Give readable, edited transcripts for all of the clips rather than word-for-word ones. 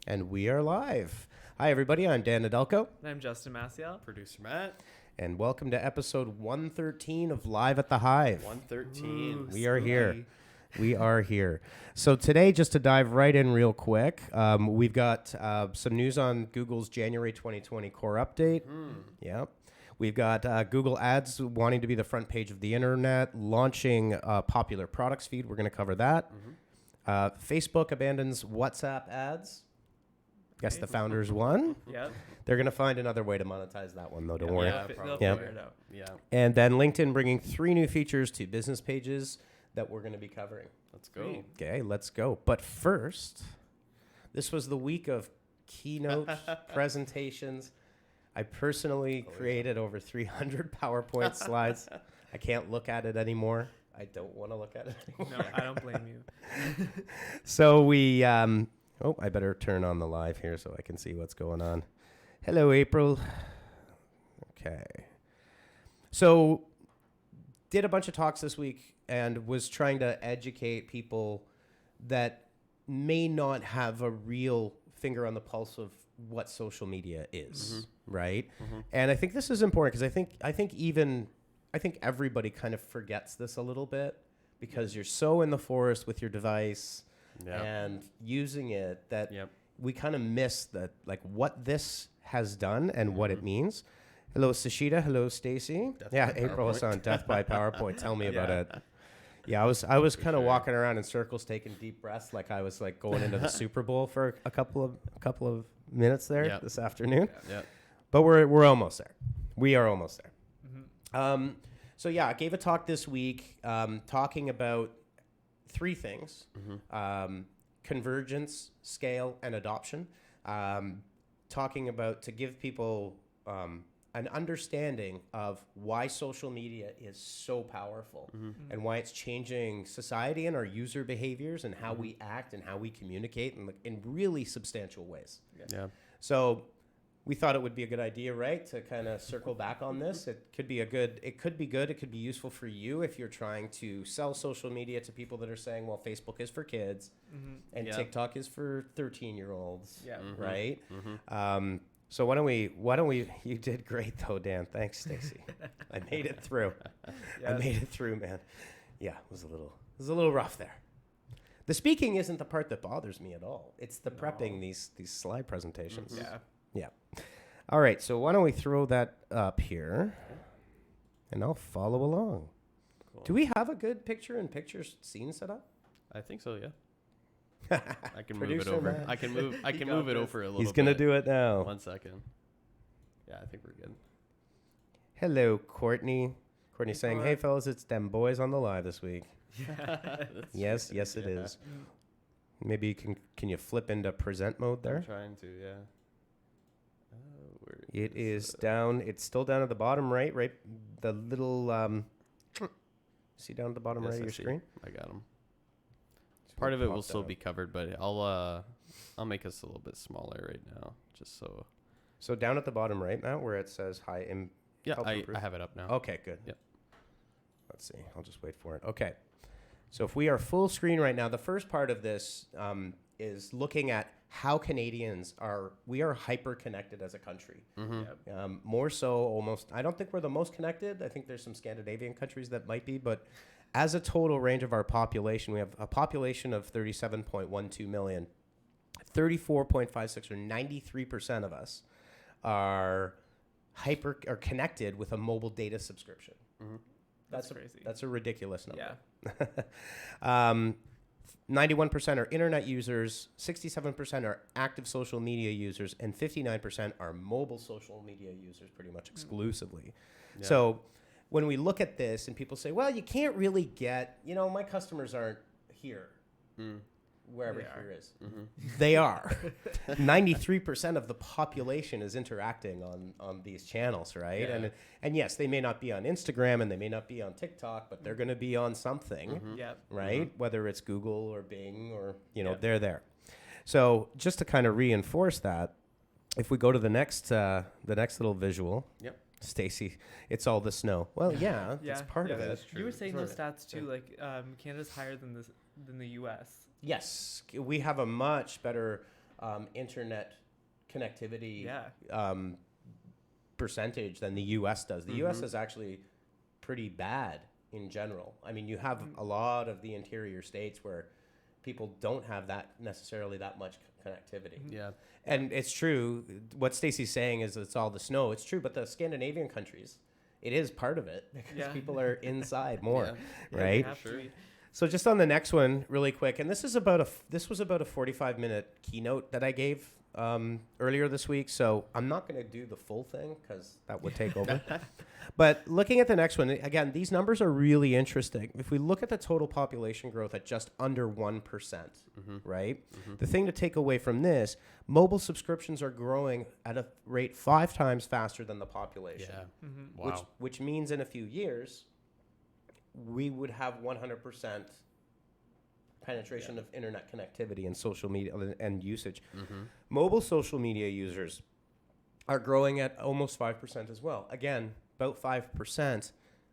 And we are live. Hi, everybody. I'm Dan Nadelko. And I'm Justin Maciel. Producer Matt. And welcome to episode 113 of Live at the Hive. 113. We are here. We are here. So today, just to dive right in real quick, we've got some news on Google's January 2020 core update. Yep. We've got Google Ads wanting to be the front page of the internet, launching a popular products feed. We're going to cover that. Facebook abandons WhatsApp ads. Guess the founders won. Yep. They're going to find another way to monetize that one, though. Don't worry. They'll Yep. figure it out. Yeah. And then LinkedIn bringing 3 new features to business pages that we're going to be covering. Let's go. Okay, let's go. But first, this was the week of keynote presentations. I personally created over 300 PowerPoint slides. I can't look at it anymore. I don't want to look at it anymore. No, I don't blame you. So we, I better turn on the live here so I can see what's going on. Hello, April. Okay. So did a bunch of talks this week and was trying to educate people that may not have a real finger on the pulse of what social media is, right? And I think this is important because I think everybody kind of forgets this a little bit because you're so in the forest with your device and using it that we kind of miss that, like, what this has done and what it means. Hello, Sashita. Hello, Stacy. April is on Death by PowerPoint. Tell me about it. Yeah, I was kind of walking around in circles, taking deep breaths, like I was like going into the Super Bowl for a couple of minutes there this afternoon. But we're almost there. We are almost there. So I gave a talk this week talking about 3 things: convergence, scale, and adoption. Talking about to give people an understanding of why social media is so powerful and why it's changing society and our user behaviors and how we act and how we communicate in really substantial ways. Yeah. So we thought it would be a good idea, right, to kind of circle back on this. It could be good. It could be useful for you if you're trying to sell social media to people that are saying, well, Facebook is for kids and TikTok is for 13-year-olds, right? So why don't we, you did great though, Dan. Thanks, Stacy. I made it through. I made it through, man. Yeah, it was a little rough there. The speaking isn't the part that bothers me at all. It's the prepping these slide presentations. Yeah. All right, so why don't we throw that up here and I'll follow along. Cool. Do we have a good picture-in-picture scene set up? I think so, yeah. I can move it Producer over. Matt. I can move it over a little bit. He's going to do it now. 1 second. Yeah, I think we're good. Hello, Courtney. Courtney saying, Court. hey, fellas, it's them boys on the live this week. Yes, Yes, it is. Maybe can you flip into present mode there? I'm trying to, yeah. It is down. It's still down at the bottom right. The little, see down at the bottom right of your screen? I got them. Part of it will still be covered, but I'll make us a little bit smaller right now, just so. So down at the bottom right, Matt, where it says hi. I have it up now. Okay, good. Yep. Let's see. I'll just wait for it. Okay. So if we are full screen right now, the first part of this is looking at how Canadians we are hyper connected as a country. More so almost, I don't think we're the most connected. I think there's some Scandinavian countries that might be, but as a total range of our population, we have a population of 37.12 million. 34.56 or 93% of us are connected with a mobile data subscription. That's crazy. That's a ridiculous number. Yeah. 91% are internet users, 67% are active social media users, and 59% are mobile social media users pretty much exclusively. Yeah. So when we look at this and people say, well, you can't really get, my customers aren't here, wherever here is. They are. 93% of the population is interacting on these channels, right? Yeah. And yes, they may not be on Instagram and they may not be on TikTok, but they're going to be on something, right? Whether it's Google or Bing or, they're there. So just to kind of reinforce that, if we go to the next little visual. Yep. Stacy, it's all the snow. Well, yeah, that's part of it. That's true. You were saying those stats too, like Canada's higher than the U.S. Yes, we have a much better internet connectivity Yeah. percentage than the U.S. does. The U.S. is actually pretty bad in general. I mean, you have a lot of the interior states where people don't have that necessarily that much connectivity. Yeah. And it's true. What Stacey's saying is it's all the snow. It's true, but the Scandinavian countries, it is part of it because Yeah. people are inside more, Yeah, right? they have to be. So just on the next one, really quick, and this was about a 45-minute keynote that I gave earlier this week. So I'm not going to do the full thing because that would take over. But looking at the next one, again, these numbers are really interesting. If we look at the total population growth at just under 1%, right? The thing to take away from this, mobile subscriptions are growing at a rate 5 times faster than the population. Yeah. Mhm. Wow. Which means in a few years, we would have 100% penetration of internet connectivity and social media and usage. Mobile social media users are growing at almost 5% as well. Again, about 5%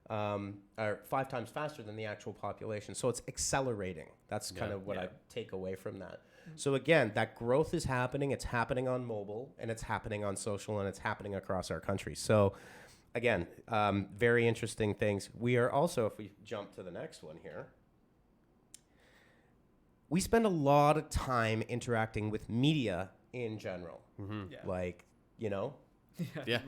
are 5 times faster than the actual population. So it's accelerating. That's kind of what I take away from that. So again, that growth is happening. It's happening on mobile, and it's happening on social, and it's happening across our country. So again, very interesting things. We are also, if we jump to the next one here, we spend a lot of time interacting with media in general. Yeah. Like, you know, Yeah.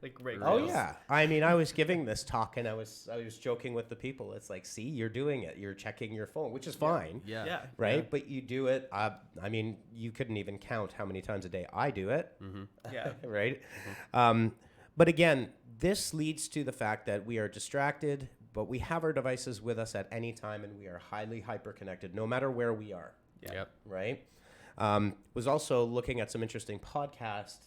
Like right. oh Reels. yeah. I mean, I was giving this talk and I was joking with the people. It's like, see, you're doing it. You're checking your phone, which is fine. Yeah. Yeah. Right. Yeah. But you do it. I mean, you couldn't even count how many times a day I do it. Yeah. Right. But again, this leads to the fact that we are distracted, but we have our devices with us at any time, and we are highly hyper-connected no matter where we are. Yeah. Yep. Right. Was also looking at some interesting podcast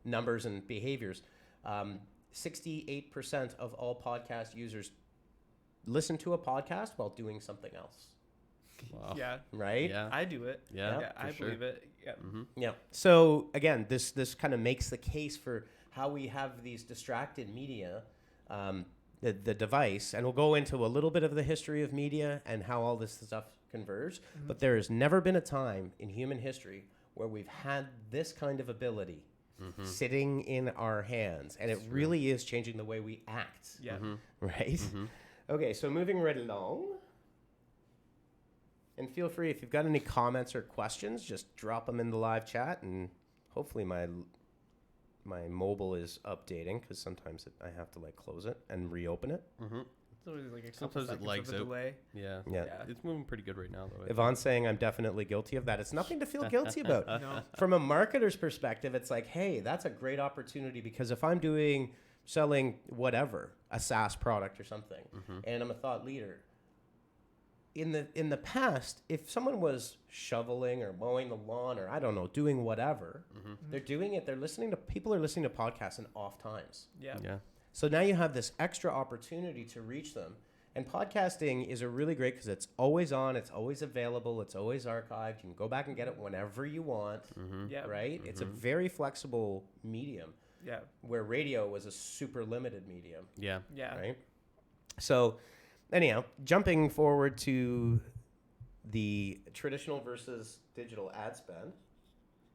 numbers and behaviors. 68% of all podcast users listen to a podcast while doing something else. Wow. Yeah. Right. Yeah. I do it. Yeah, Yeah. for I sure. believe it. Yeah. Yeah. So again, this kind of makes the case for how we have these distracted media, the device, and we'll go into a little bit of the history of media and how all this stuff converged. But there has never been a time in human history where we've had this kind of ability sitting in our hands, and it really is changing the way we act. Yeah. Right. Okay. So moving right along. And feel free, if you've got any comments or questions, just drop them in the live chat, and hopefully my mobile is updating, because sometimes I have to like close it and reopen it. It's always like a couple Sometimes it seconds lags of a out. delay. Yeah. Yeah. It's moving pretty good right now, though. Yvonne's saying I'm definitely guilty of that. It's nothing to feel guilty about. No. From a marketer's perspective, it's like, hey, that's a great opportunity, because if I'm selling whatever, a SaaS product or something, and I'm a thought leader, in the past, if someone was shoveling or mowing the lawn or I don't know, doing whatever, they're doing it. People are listening to podcasts in off times. Yeah. Yeah. So now you have this extra opportunity to reach them. And podcasting is a really great, because it's always on, it's always available, it's always archived. You can go back and get it whenever you want, Yeah. right? It's a very flexible medium, Yeah. where radio was a super limited medium, Yeah. Yeah. right? So anyhow, jumping forward to the traditional versus digital ad spend.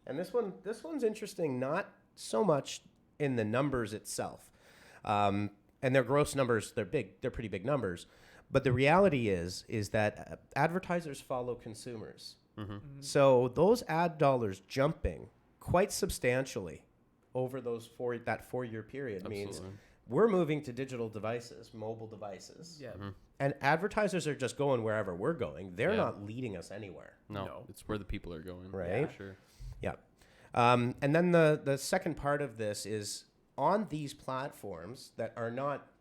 And this one's interesting, not so much in the numbers itself. And their gross numbers, they're pretty big numbers. But the reality is that advertisers follow consumers. So those ad dollars jumping quite substantially over that 4-year period means Absolutely. we're moving to digital devices, mobile devices. Yeah. And advertisers are just going wherever we're going. They're Yeah. not leading us anywhere. No, No. it's where the people are going. Right. For sure. Yeah. And then the second part of this is on these platforms that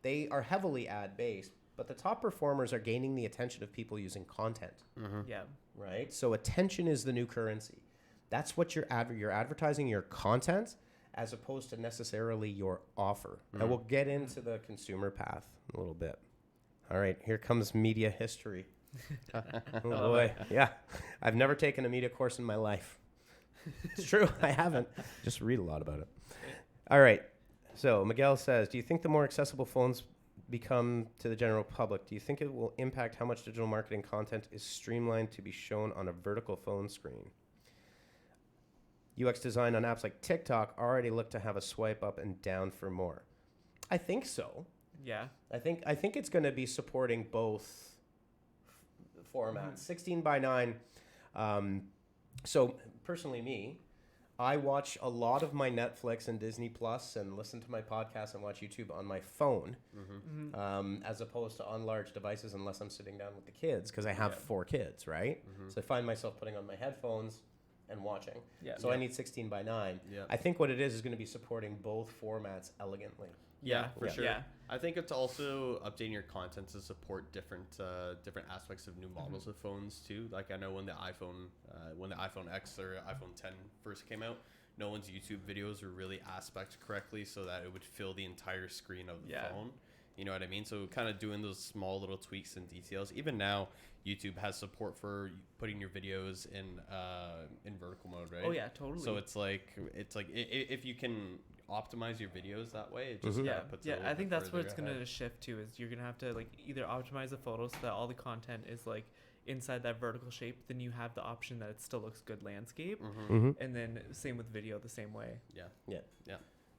they are heavily ad based, but the top performers are gaining the attention of people using content, Yeah. right? So attention is the new currency. That's what you're advertising your content, as opposed to necessarily your offer. And we'll get into the consumer path in a little bit. All right, here comes media history. Oh boy, yeah. I've never taken a media course in my life. It's true, I haven't. Just read a lot about it. All right, so Miguel says, do you think the more accessible phones become to the general public, do you think it will impact how much digital marketing content is streamlined to be shown on a vertical phone screen? UX design on apps like TikTok already look to have a swipe up and down for more? I think so. Yeah. I think it's going to be supporting both formats. 16 by 9. So personally, me, I watch a lot of my Netflix and Disney Plus and listen to my podcasts and watch YouTube on my phone, as opposed to on large devices, unless I'm sitting down with the kids, because I have 4 kids, right? So I find myself putting on my headphones and watching. Yeah. So I need 16 by 9. Yeah. I think what it is going to be supporting both formats elegantly. Yeah, for Yeah. sure. Yeah. I think it's also updating your content to support different aspects of new models of phones too. Like I know when the iPhone X or iPhone 10 first came out, no one's YouTube videos were really aspect correctly so that it would fill the entire screen of the phone. You know what I mean? So kind of doing those small little tweaks and details. Even now, YouTube has support for putting your videos in vertical mode, right? Oh yeah, totally. So it's like if you can optimize your videos that way, it just kinda puts it a little I think bit that's what further it's gonna ahead. shift to. Is you're gonna have to like either optimize the photos so that all the content is like inside that vertical shape. Then you have the option that it still looks good landscape, and then same with video the same way. Yeah.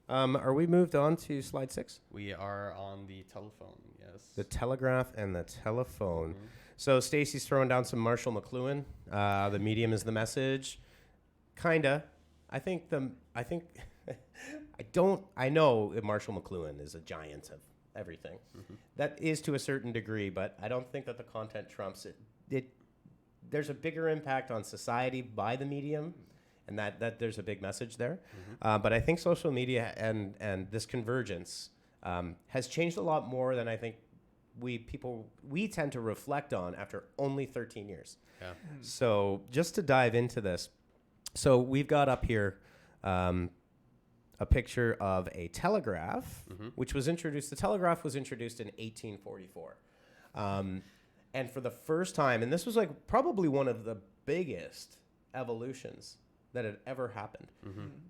Are we moved on to slide 6? We are on the telephone, yes. The Telegraph and the telephone. So Stacy's throwing down some Marshall McLuhan. The medium is the message. Kinda. I know that Marshall McLuhan is a giant of everything. That is to a certain degree, but I don't think that the content trumps it. There's a bigger impact on society by the medium, and that there's a big message there. But I think social media and this convergence has changed a lot more than I think we tend to reflect on after only 13 years. Yeah. So just to dive into this, so we've got up here a picture of a telegraph, which was introduced. The telegraph was introduced in 1844. And for the first time, and this was like probably one of the biggest evolutions that had ever happened,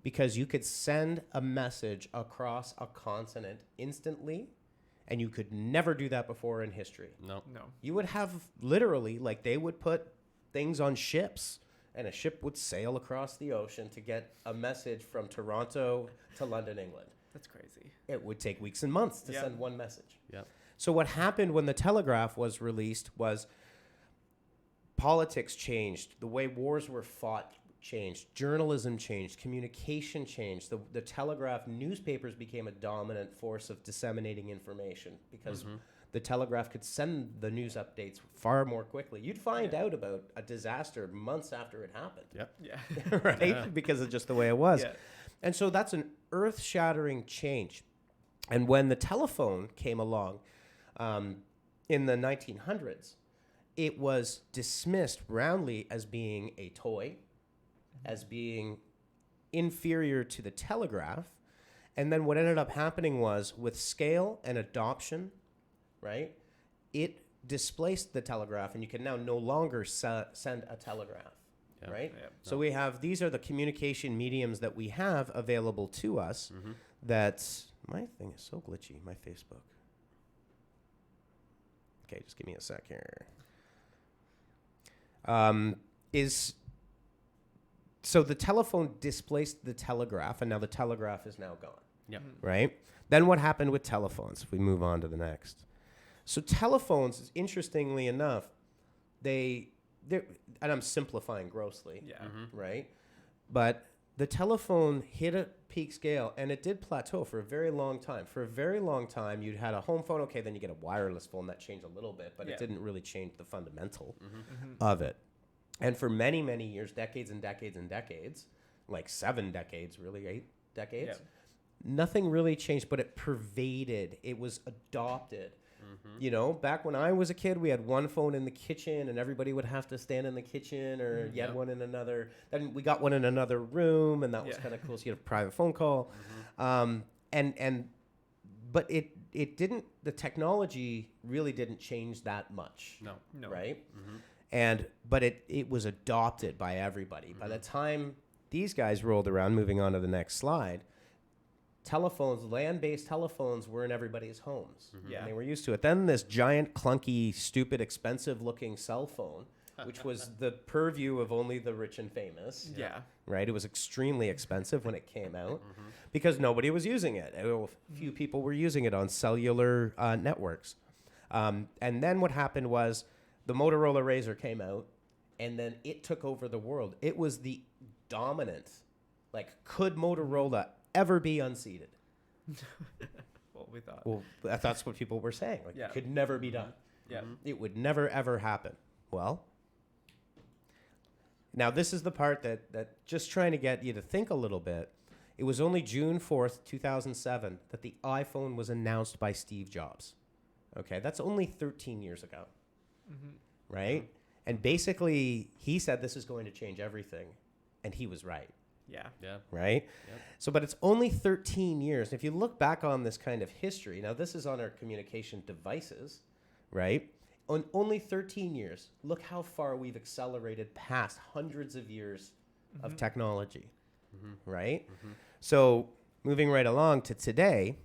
because you could send a message across a continent instantly, and you could never do that before in history. No. You would have literally, like, they would put things on ships, and a ship would sail across the ocean to get a message from Toronto to London, England. That's crazy. It would take weeks and months to Yeah. send one message. Yeah. So what happened when the telegraph was released was politics changed, the way wars were fought changed, journalism changed, communication changed. The telegraph, newspapers became a dominant force of disseminating information because the telegraph could send the news updates far more quickly. You'd find out about a disaster months after it happened. Yep. Yeah. Right? Yeah. Because of just the way it was. Yeah. And so that's an earth-shattering change. And when the telephone came along in the 1900s, it was dismissed roundly as being a toy, as being inferior to the telegraph. And then what ended up happening was, with scale and adoption, right, it displaced the telegraph, and you can now no longer send a telegraph. Yeah. Right? Yeah. So we have, these are the communication mediums that we have available to us. That's, my thing is so glitchy, my Facebook. Okay, just give me a sec here. So the telephone displaced the telegraph, and now the telegraph is now gone. Yeah. Right? Then what happened with telephones? If we move on to the next. So telephones, interestingly enough, they're, and I'm simplifying grossly, Yeah. right? But the telephone hit a peak scale, and it did plateau for a very long time. For a very long time, you had a home phone. Okay, then you get a wireless phone. That changed a little bit, but Yeah. it didn't really change the fundamental of it. And for many, many years, decades and decades and decades, like 7 decades, really 8 decades, Yeah. nothing really changed, but it pervaded. It was adopted. You know, back when I was a kid, we had one phone in the kitchen, and everybody would have to stand in the kitchen, or you had one in another. Then we got one in another room, and that was kind of cool. So you had a private phone call, but it didn't. The technology really didn't change that much. No. Right? But it was adopted by everybody. By the time these guys rolled around, moving on to the next slide, telephones, land-based telephones, were in everybody's homes. Yeah. And they were used to it. Then this giant, clunky, stupid, expensive-looking cell phone which was the purview of only the rich and famous. Yeah. Right? It was extremely expensive when it came out because nobody was using it. Few people were using it on cellular networks. And then what happened was the Motorola Razr came out, and then it took over the world. It was the dominant. Like, could Motorola ever be unseated? What we thought. Well, that's what people were saying. Like, Yeah. it could never be done. Yeah. It would never, ever happen. Well, now this is the part that just trying to get you to think a little bit. It was only June 4th, 2007, that the iPhone was announced by Steve Jobs. Okay, that's only 13 years ago, right? And basically, he said this is going to change everything, and he was right. Yeah. Yeah. Right? Yep. So, but it's only 13 years. If you look back on this kind of history, now this is on our communication devices, right? On only 13 years, look how far we've accelerated past hundreds of years of technology, right? So, moving right along to today,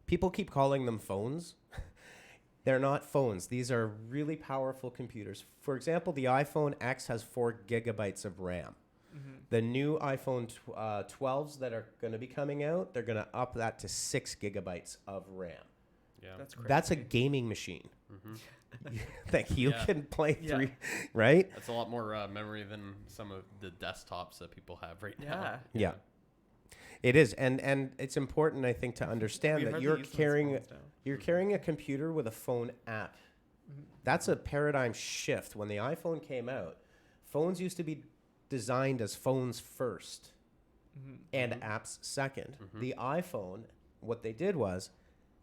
people keep calling them phones. They're not phones. These are really powerful computers. For example, the iPhone X has 4 gigabytes of RAM. The new iPhone 12s that are going to be coming out, they're going to up that to 6 gigabytes of RAM. Yeah. That's crazy. That's a gaming machine. That you Yeah. can play Yeah. through, right? That's a lot more memory than some of the desktops that people have right now. Yeah. Yeah. It is, and it's important, I think, to understand We that hardly you're use those carrying phones now. you're carrying a computer with a phone app. That's a paradigm shift. When the iPhone came out, phones used to be designed as phones first and apps 2nd. The iPhone, what they did was,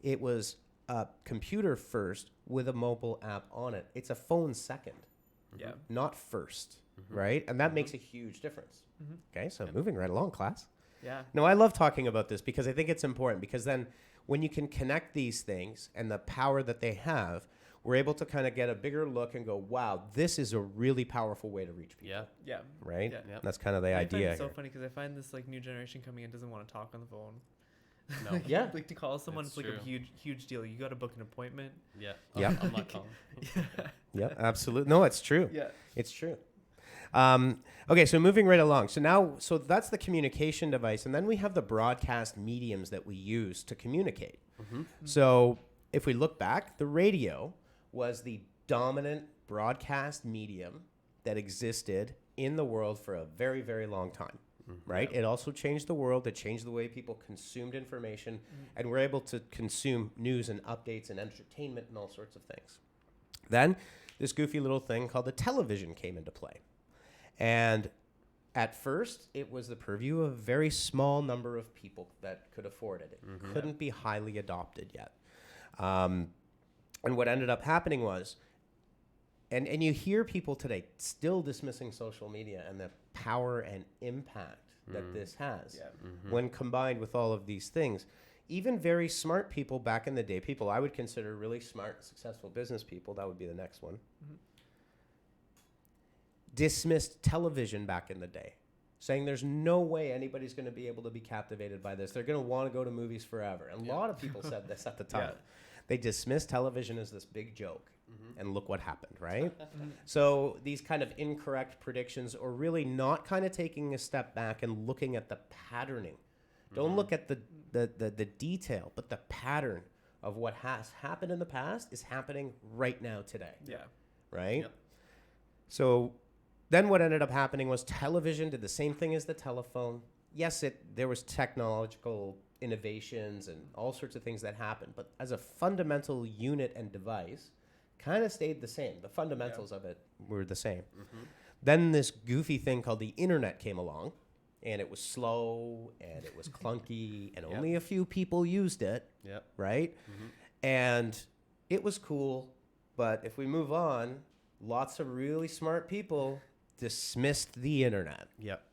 it was a computer first with a mobile app on it. It's a phone second, Yeah. not 1st, right? And that makes a huge difference. Okay, so moving right along, class. Yeah. No, I love talking about this because I think it's important, because then when you can connect these things and the power that they have, we're able to kind of get a bigger look and go, wow, this is a really powerful way to reach people. Yeah. Yeah. Right? Yeah. Yep. That's kind of the I find idea it so here. funny because I find this like new generation coming in doesn't want to talk on the phone. No. Yeah. Like to call someone, It's it's like true. a huge deal. You got to book an appointment. Yeah. Yeah. I'm not calling. Yeah, absolutely. No, it's true. Yeah. It's true. Okay, so moving right along. So that's the communication device. And then we have the broadcast mediums that we use to communicate. So if we look back, the radio was the dominant broadcast medium that existed in the world for a very, very long time. Right? It also changed the world. It changed the way people consumed information, and we're able to consume news and updates and entertainment and all sorts of things. Then this goofy little thing called the television came into play. And at first, it was the purview of a very small number of people that could afford it. It couldn't be highly adopted yet. And what ended up happening was, and you hear people today still dismissing social media and the power and impact that this has when combined with all of these things. Even very smart people back in the day, people I would consider really smart, successful business people, that would be the next one, dismissed television back in the day, saying there's no way anybody's going to be able to be captivated by this. They're going to want to go to movies forever. And a lot of people said this at the time. Yeah. They dismissed television as this big joke. And look what happened, right? So these kind of incorrect predictions, or really not kind of taking a step back and looking at the patterning. Don't look at the detail, but the pattern of what has happened in the past is happening right now today. Yeah. Right? Yep. So then what ended up happening was television did the same thing as the telephone. Yes, there was technological innovations and all sorts of things that happened, but as a fundamental unit and device, kind of stayed the same. The fundamentals of it were the same. Then this goofy thing called the internet came along, and it was slow and it was clunky and only a few people used it, Yep. right? And it was cool, but if we move on, lots of really smart people dismissed the internet. Yep.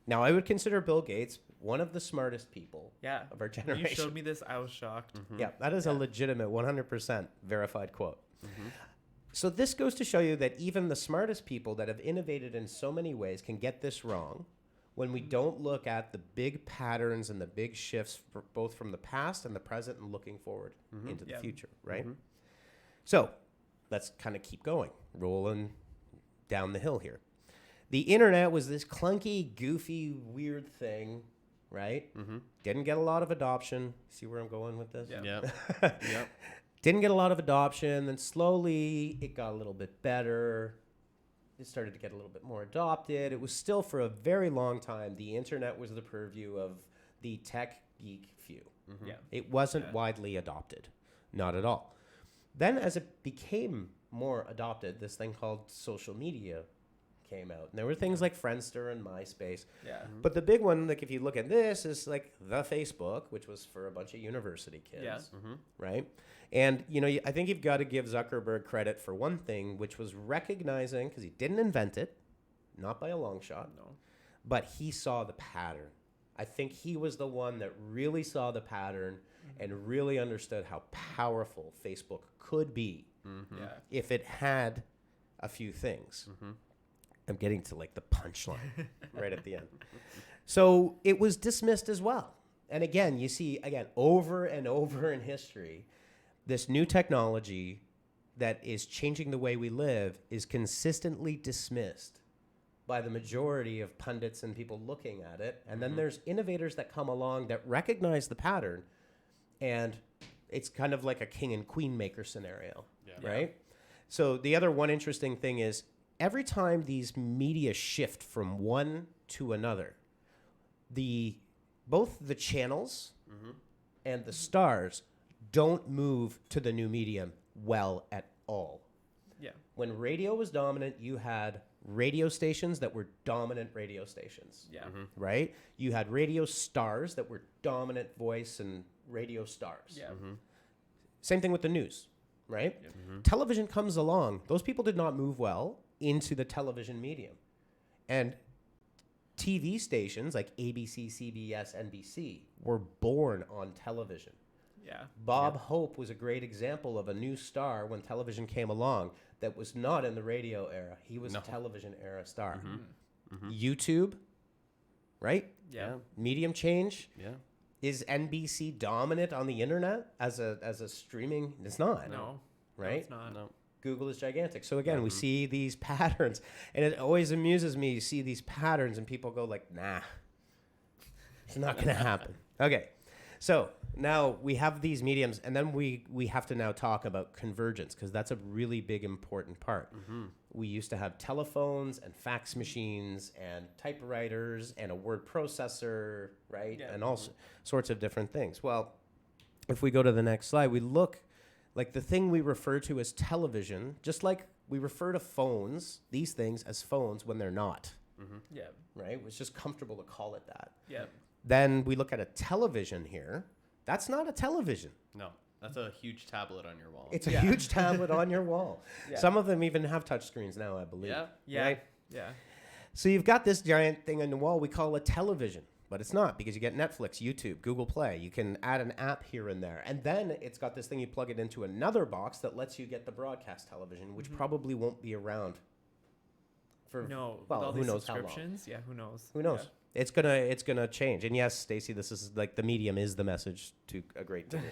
Now, I would consider Bill Gates one of the smartest people Yeah. of our When generation. you showed me this, I was shocked. Yeah, that is a legitimate 100% verified quote. So this goes to show you that even the smartest people that have innovated in so many ways can get this wrong when we don't look at the big patterns and the big shifts both from the past and the present and looking forward into the Yeah. future, right? So let's kind of keep going, rolling down the hill here. The internet was this clunky, goofy, weird thing, right? Mm-hmm. Didn't get a lot of adoption. See where I'm going with this? Yeah. Yep. Yep. Didn't get a lot of adoption. Then slowly it got a little bit better. It started to get a little bit more adopted. It was still for a very long time, the internet was the purview of the tech geek few. Mm-hmm. Yeah. It wasn't widely adopted. Not at all. Then as it became more adopted, this thing called social media came out. And there were things like Friendster and MySpace. Yeah. But the big one, like if you look at this, is like the Facebook, which was for a bunch of university kids, Yeah. Mm-hmm. right? And, you know, I think you've got to give Zuckerberg credit for one thing, which was recognizing, because he didn't invent it, not by a long shot, No. but he saw the pattern. I think he was the one that really saw the pattern and really understood how powerful Facebook could be Mm-hmm. Yeah. if it had a few things. Mm-hmm. I'm getting to like the punchline right at the end. So it was dismissed as well. And again, you see, again, over and over in history, this new technology that is changing the way we live is consistently dismissed by the majority of pundits and people looking at it. And then there's innovators that come along that recognize the pattern, and it's kind of like a king and queen maker scenario, Yeah. right? So the other one interesting thing is every time these media shift from one to another, both the channels Mm-hmm. and the stars don't move to the new medium well at all. Yeah. When radio was dominant, you had radio stations that were dominant radio stations, Yeah. Mm-hmm. right? You had radio stars that were dominant voice and radio stars. Yeah. Mm-hmm. Same thing with the news, right? Yep. Mm-hmm. Television comes along. Those people did not move well into the television medium. And TV stations like ABC, CBS, NBC were born on television. Yeah. Bob Hope was a great example of a new star when television came along that was not in the radio era. He was No. a television era star. Mm-hmm. YouTube, right? Yeah. Medium change. Yeah. Is NBC dominant on the internet as a streaming? It's not. No. No, Right? it's not. No. Google is gigantic. So again, we Mhm. see these patterns, and it always amuses me to see these patterns, and people go like, "Nah, it's not going to happen." Okay, so now we have these mediums, and then we have to now talk about convergence because that's a really big important part. Mm-hmm. We used to have telephones and fax machines and typewriters and a word processor, right, Yeah. and all sorts of different things. Well, if we go to the next slide, we look. Like the thing we refer to as television, just like we refer to phones, these things as phones when they're not, Mm-hmm. Yeah. right? It's just comfortable to call it that. Yeah. Then we look at a television here. That's not a television. No. That's a huge tablet on your wall. It's a Yeah. huge tablet on your wall. Yeah. Some of them even have touch screens now, I believe. Yeah. Yeah. Right? Yeah. So you've got this giant thing on the wall we call a television, but it's not because you get Netflix, YouTube, Google Play. You can add an app here and there. And then it's got this thing you plug it into another box that lets you get the broadcast television, which probably won't be around for No. well, with all who these knows how long. subscriptions, yeah, who knows? Who knows? It's gonna change. And yes, Stacey, this is like the medium is the message to a great degree.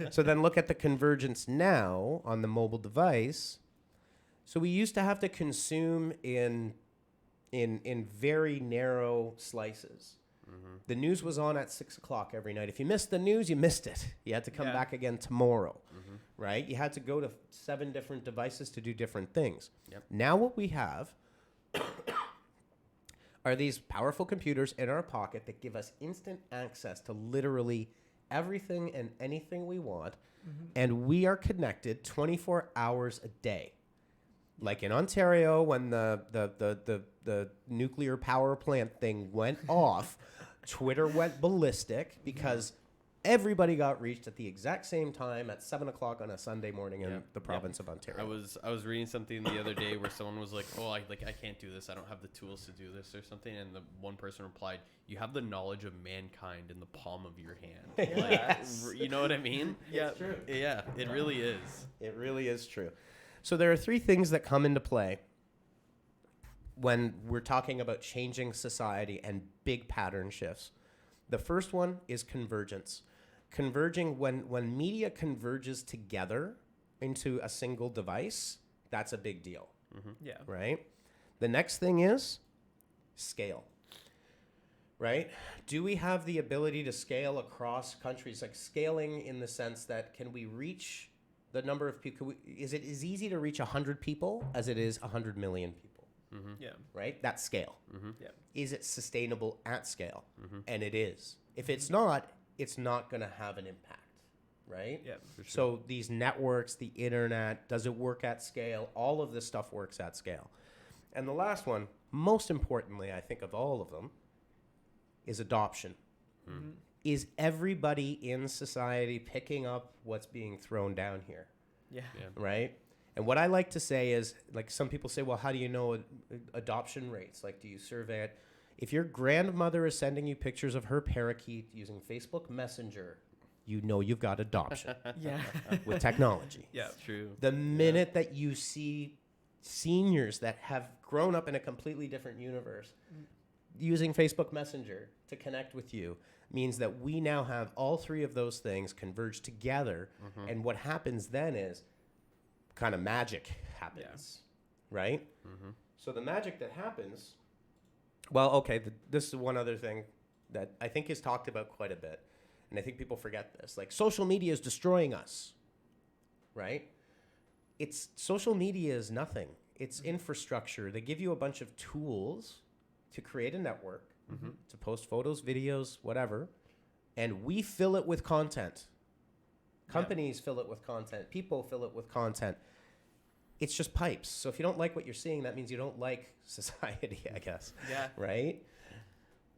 So then look at the convergence now on the mobile device. So we used to have to consume in very narrow slices. Mm-hmm. The news was on at 6 o'clock every night. If you missed the news, you missed it. You had to come Yeah. back again tomorrow, Mm-hmm. right? You had to go to 7 different devices to do different things. Yep. Now what we have are these powerful computers in our pocket that give us instant access to literally everything and anything we want, and we are connected 24 hours a day. Like in Ontario, when the nuclear power plant thing went off, Twitter went ballistic because everybody got reached at the exact same time at 7 o'clock on a Sunday morning in Yep. the province of Ontario. I was reading something the other day where someone was like, "Oh, I can't do this. I don't have the tools to do this or something." And the one person replied, "You have the knowledge of mankind in the palm of your hand." Like, Yes. you know what I mean? Yeah. true. Yeah, it really is. It really is true. So there are 3 things that come into play when we're talking about changing society and big pattern shifts. The first one is convergence. Converging, when media converges together, into a single device, that's a big deal, Yeah. right? The next thing is scale, right? Do we have the ability to scale across countries? Like scaling in the sense that can we reach the number of people? Is it as easy to reach 100 people as it is 100 million people? Yeah. Right? That's scale. Yeah. Is it sustainable at scale? And it is. If it's not going to have an impact, right? Yeah. For sure. So these networks, the internet, does it work at scale? All of this stuff works at scale. And the last one, most importantly, I think of all of them, is adoption. Is everybody in society picking up what's being thrown down here? Yeah. Right? And what I like to say is, like some people say, well, how do you know adoption rates? Like, do you survey it? If your grandmother is sending you pictures of her parakeet using Facebook Messenger, you know you've got adoption Yeah. with technology. Yeah. True. The minute that you see seniors that have grown up in a completely different universe using Facebook Messenger to connect with you means that we now have all three of those things converge together. And what happens then is kind of magic happens, right? So the magic that happens, well, okay, this is one other thing that I think is talked about quite a bit. And I think people forget this. Like social media is destroying us, right? Social media is nothing. It's infrastructure. They give you a bunch of tools to create a network, to post photos, videos, whatever, and we fill it with content. Companies fill it with content. People fill it with content. It's just pipes. So if you don't like what you're seeing, that means you don't like society, I guess. Yeah. Right?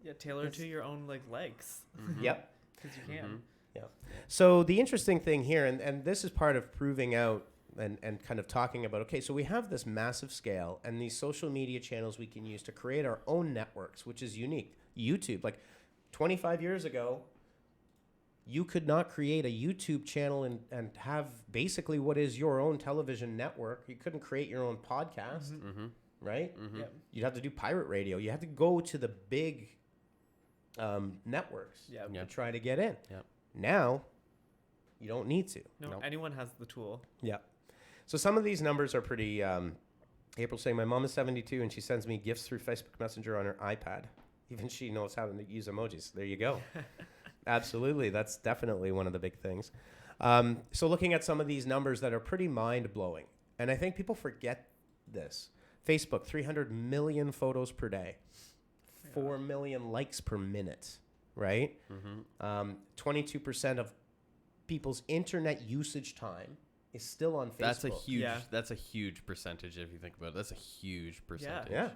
Yeah. Tailor to your own like legs. Yep. Because you can. Yeah. So the interesting thing here, and this is part of proving out and kind of talking about, okay, so we have this massive scale and these social media channels we can use to create our own networks, which is unique. YouTube, like 25 years ago, you could not create a YouTube channel and have basically what is your own television network. You couldn't create your own podcast, right? Yeah. You'd have to do pirate radio. You have to go to the big networks Yeah. to try to get in. Yep. Now, you don't need to. No, Nope. anyone has the tool. Yeah. So some of these numbers are pretty. April's saying my mom is 72 and she sends me gifts through Facebook Messenger on her iPad. Even she knows how to use emojis. There you go. Absolutely. That's definitely one of the big things. So looking at some of these numbers that are pretty mind-blowing, and I think people forget this. Facebook, 300 million photos per day, 4 million likes per minute, right? 22% of people's internet usage time is still on Facebook. That's a huge percentage if you think about it. That's a huge percentage. Yeah.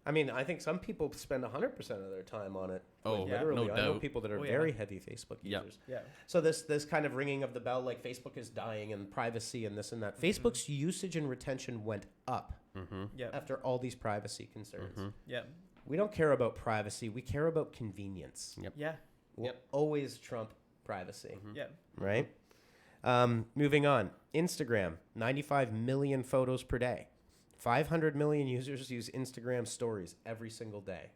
I mean, I think some people spend 100% of their time on it. Oh, Like, yeah. literally. No I know doubt. people that are Oh, yeah. very heavy Facebook Yeah. users. Yeah. So this kind of ringing of the bell, like Facebook is dying and privacy and this and that. Facebook's usage and retention went up Yeah. after all these privacy concerns. Yeah. We don't care about privacy. We care about convenience. Yeah. We'll always trump privacy, Yeah. right? Moving on. Instagram, 95 million photos per day. 500 million users use Instagram stories every single day,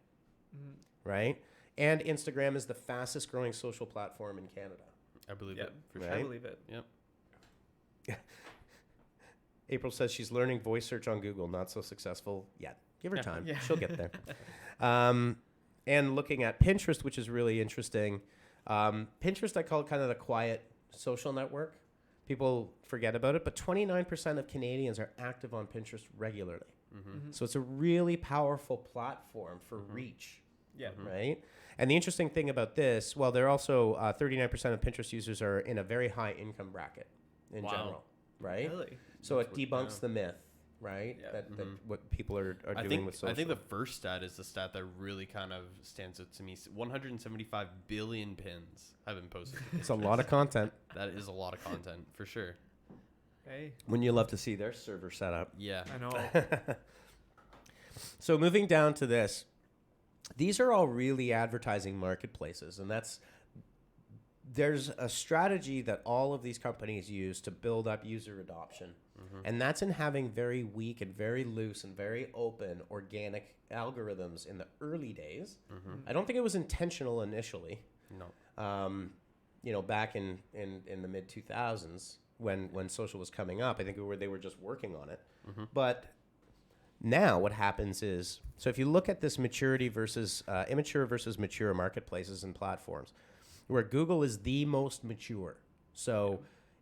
right? And Instagram is the fastest growing social platform in Canada. I believe Yeah. it. For Right? sure. I believe it. Yep. April says she's learning voice search on Google. Not so successful yet. Give her time. Yeah. She'll get there. And looking at Pinterest, which is really interesting. Pinterest, I call it kind of the quiet social network. People forget about it, but 29% of Canadians are active on Pinterest regularly. So it's a really powerful platform for reach, Yeah. right? And the interesting thing about this, well, they're also 39% of Pinterest users are in a very high income bracket in Wow. general, right? Really? So That's it what- debunks yeah. the myth, right? Yeah. That what people are doing with social. I think the first stat is the stat that really kind of stands out to me. 175 billion pins have been posted. to it's a Pinterest. lot of content. That is a lot of content for sure. Hey. Wouldn't you love to see their server set up? Yeah. I know. So moving down to this, these are all really advertising marketplaces, and there's a strategy that all of these companies use to build up user adoption, and that's in having very weak and very loose and very open organic algorithms in the early days. I don't think it was intentional initially. No. Back in the mid 2000s when social was coming up. I think they were just working on it. But now what happens is, so if you look at this maturity versus immature versus mature marketplaces and platforms, where Google is the most mature. So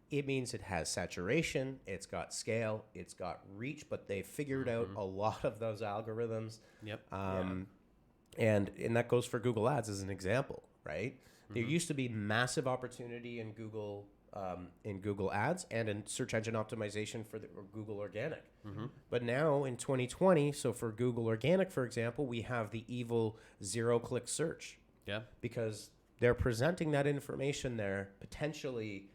it means it has saturation, it's got scale, it's got reach, but they figured out a lot of those algorithms. And that goes for Google Ads as an example, right? There used to be massive opportunity in Google Ads and in search engine optimization for the Google Organic. But now in 2020, so for Google Organic, for example, we have the evil zero-click search. Because they're presenting that information there, potentially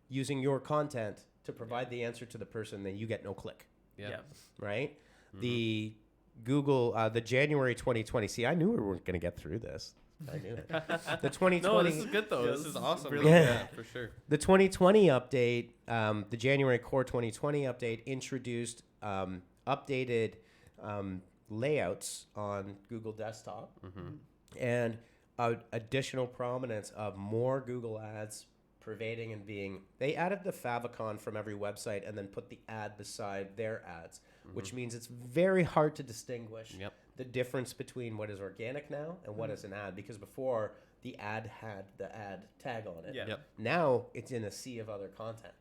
using your content to provide the answer to the person, then you get no click. Right? The Google, the January 2020, see, I knew we weren't going to get through this. I knew it. The 2020. No, this is good though. This is awesome. Really For sure. The 2020 update, the January core 2020 update introduced updated layouts on Google Desktop and additional prominence of more Google Ads pervading and being. They added the favicon from every website and then put the ad beside their ads, which means it's very hard to distinguish the difference between what is organic now and what is an ad, because before the ad had the ad tag on it. Now it's in a sea of other content.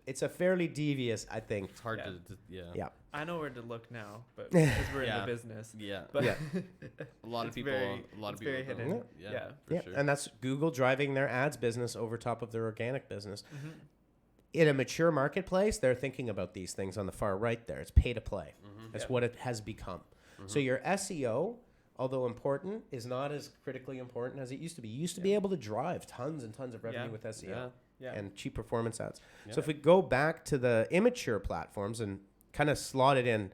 It's a fairly devious, I think. It's hard to I know where to look now, but because we're in the business. But a lot of people very hidden. For sure. And that's Google driving their ads business over top of their organic business. In a mature marketplace, they're thinking about these things on the far right there. It's pay to play. That's what it has become. So your SEO, although important, is not as critically important as it used to be. You used to be able to drive tons and tons of revenue with SEO and cheap performance ads. So if we go back to the immature platforms and kind of slot it in,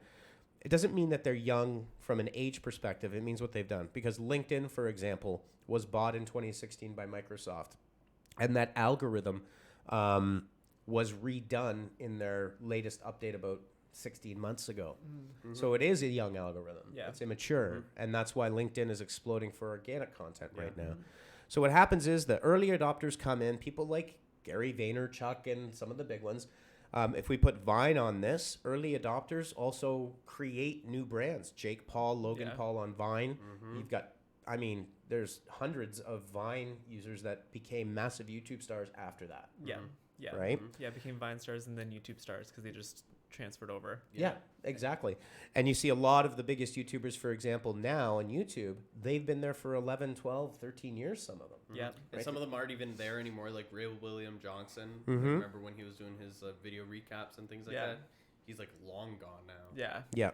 it doesn't mean that they're young from an age perspective. It means what they've done. Because LinkedIn, for example, was bought in 2016 by Microsoft. And that algorithm was redone in their latest update about 16 months ago. So it is a young algorithm. It's immature. And that's why LinkedIn is exploding for organic content right now. So what happens is the early adopters come in, people like Gary Vaynerchuk and some of the big ones. If we put Vine on this, early adopters also create new brands. Jake Paul, Logan Paul on Vine. You've got, I mean, there's hundreds of Vine users that became massive YouTube stars after that. Right? Became Vine stars and then YouTube stars because they just transferred over. Exactly. And you see a lot of the biggest YouTubers, for example, now on YouTube, they've been there for 11, 12, 13 years, some of them. And some of them aren't even there anymore, like Ray William Johnson. I remember when he was doing his video recaps and things like that. He's like long gone now. Yeah,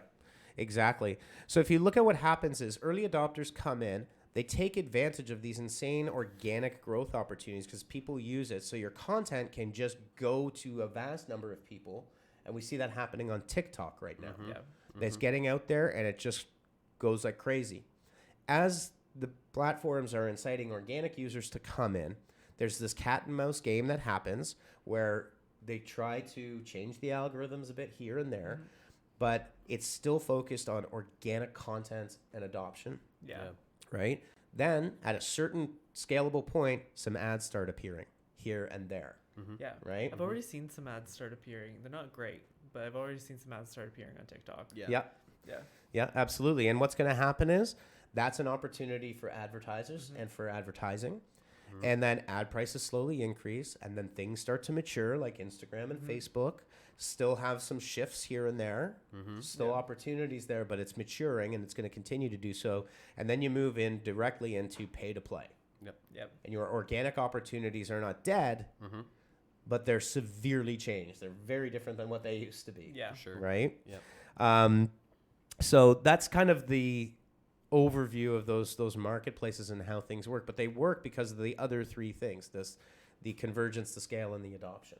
exactly. So if you look at what happens is early adopters come in, they take advantage of these insane organic growth opportunities because people use it. So your content can just go to a vast number of people. And we see that happening on TikTok right now. It's getting out there and it just goes like crazy. As the platforms are inciting organic users to come in, there's this cat and mouse game that happens where they try to change the algorithms a bit here and there, but it's still focused on organic content and adoption. Right? Then at a certain scalable point, some ads start appearing here and there. Right? I've already seen some ads start appearing. They're not great, but I've already seen some ads start appearing on TikTok. Yeah, absolutely. And what's going to happen is that's an opportunity for advertisers and for advertising. And then ad prices slowly increase and then things start to mature like Instagram and Facebook. Still have some shifts here and there. Still opportunities there, but it's maturing and it's going to continue to do so. And then you move in directly into pay to play. And your organic opportunities are not dead, but they're severely changed. They're very different than what they used to be. For sure. Right? So that's kind of the overview of those marketplaces and how things work. But they work because of the other three things: the convergence, the scale, and the adoption,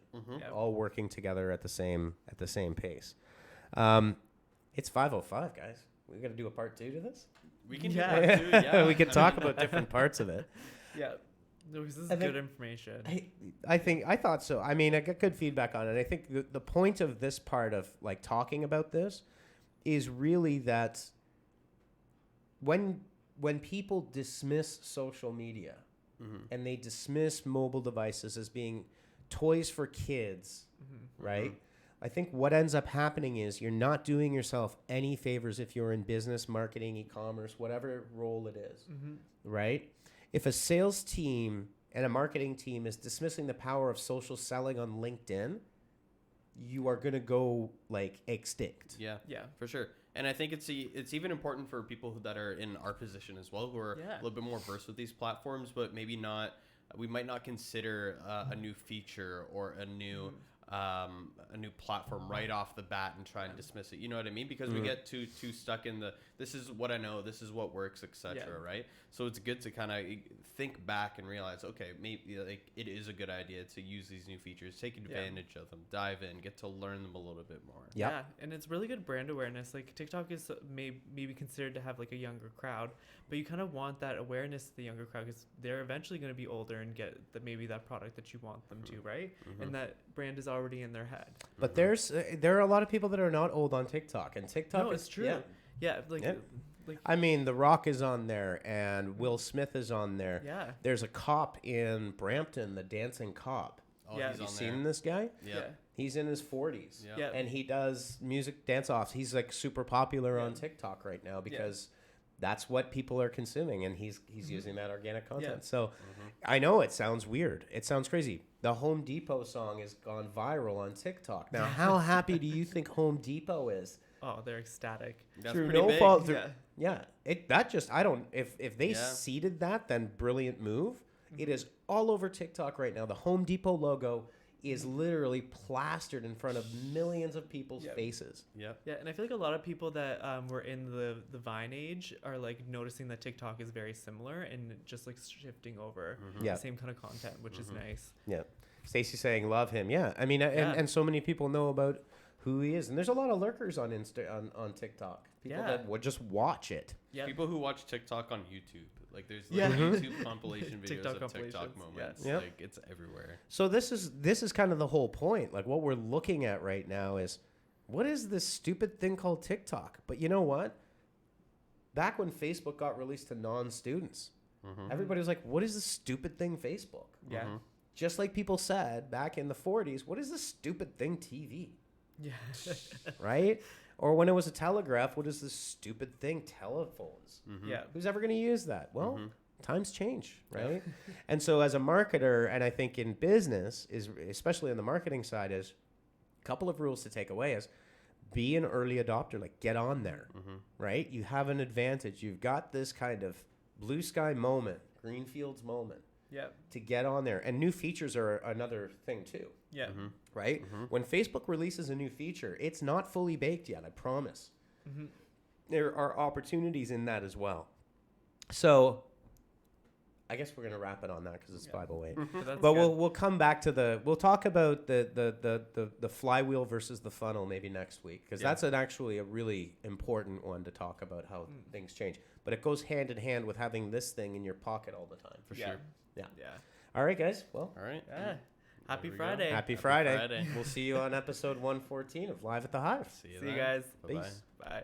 all working together at the same pace. It's 5:05, guys. We got to do a part 2 to this. We can do part 2. Yeah, we can talk about different parts of it. No, because this is good information. I thought so. I mean, I got good feedback on it. I think the point of this part of like talking about this is really that when people dismiss social media and they dismiss mobile devices as being toys for kids, right? I think what ends up happening is you're not doing yourself any favors if you're in business, marketing, e-commerce, whatever role it is, right? If a sales team and a marketing team is dismissing the power of social selling on LinkedIn, you are going to go like extinct. Yeah, for sure. And I think it's even important for people that are in our position as well, who are a little bit more versed with these platforms, but maybe not. We might not consider a new feature or a new platform right off the bat and try and dismiss it. You know what I mean? Because we get too stuck in this is what I know, this is what works, etc. Right? So it's good to kind of think back and realize, okay, maybe like it is a good idea to use these new features, take advantage of them, dive in, get to learn them a little bit more. Yeah, and it's really good brand awareness. Like TikTok is maybe considered to have like a younger crowd, but you kind of want that awareness to the younger crowd because they're eventually going to be older and get maybe that product that you want them to, right? And that brand is already in their head. But there are a lot of people that are not old on TikTok, and TikTok it's true. Like I mean, The Rock is on there, and Will Smith is on there. Yeah. There's a cop in Brampton, the dancing cop. Oh, Yeah. he's You on seen there. this guy? Yeah. He's in his 40s. Yeah. And he does music dance-offs. He's like super popular on TikTok right now because that's what people are consuming, and he's using that organic content. Yeah. So I know it sounds weird. It sounds crazy. The Home Depot song has gone viral on TikTok. Now, how happy do you think Home Depot is? Oh, they're ecstatic. That's Through pretty no big. fault. Yeah. If they seeded that, then brilliant move. It is all over TikTok right now. The Home Depot logo is literally plastered in front of millions of people's faces. Yep. Yeah, and I feel like a lot of people that were in the Vine age are like noticing that TikTok is very similar and just like shifting over the same kind of content, which is nice. Yeah. Stacey saying love him. Yeah. I mean, and so many people know about who he is. And there's a lot of lurkers on on TikTok. People that would just watch it. Yeah. People who watch TikTok on YouTube. Like there's like YouTube compilation videos TikTok of TikTok compilations, moments. yeah. Like it's everywhere. So this is kind of the whole point. Like what we're looking at right now is what is this stupid thing called TikTok? But you know what? Back when Facebook got released to non-students, everybody was like, what is this stupid thing Facebook? Yeah. Just like people said back in the 40s, what is this stupid thing TV? Yeah. Right? Or when it was a telegraph, what is this stupid thing? Telephones. Yeah. Who's ever going to use that? Well, times change, right? And so as a marketer, and I think in business, is especially on the marketing side, is a couple of rules to take away is be an early adopter, like get on there, right? You have an advantage. You've got this kind of blue sky moment, greenfields moment Yeah. to get on there. And new features are another thing too. Yeah. Right? When Facebook releases a new feature, it's not fully baked yet, I promise. There are opportunities in that as well. So I guess we're going to wrap it on that because it's 5:08. But we'll come back to we'll talk about the flywheel versus the funnel maybe next week because that's actually a really important one to talk about how things change. But it goes hand in hand with having this thing in your pocket all the time. For sure. Yeah. Yeah. All right, guys. Well, All right. Yeah. Happy we go. Friday. Happy Friday. We'll see you on episode 114 of Live at the Hive. See you See you then. guys. Bye-bye. Peace. Bye.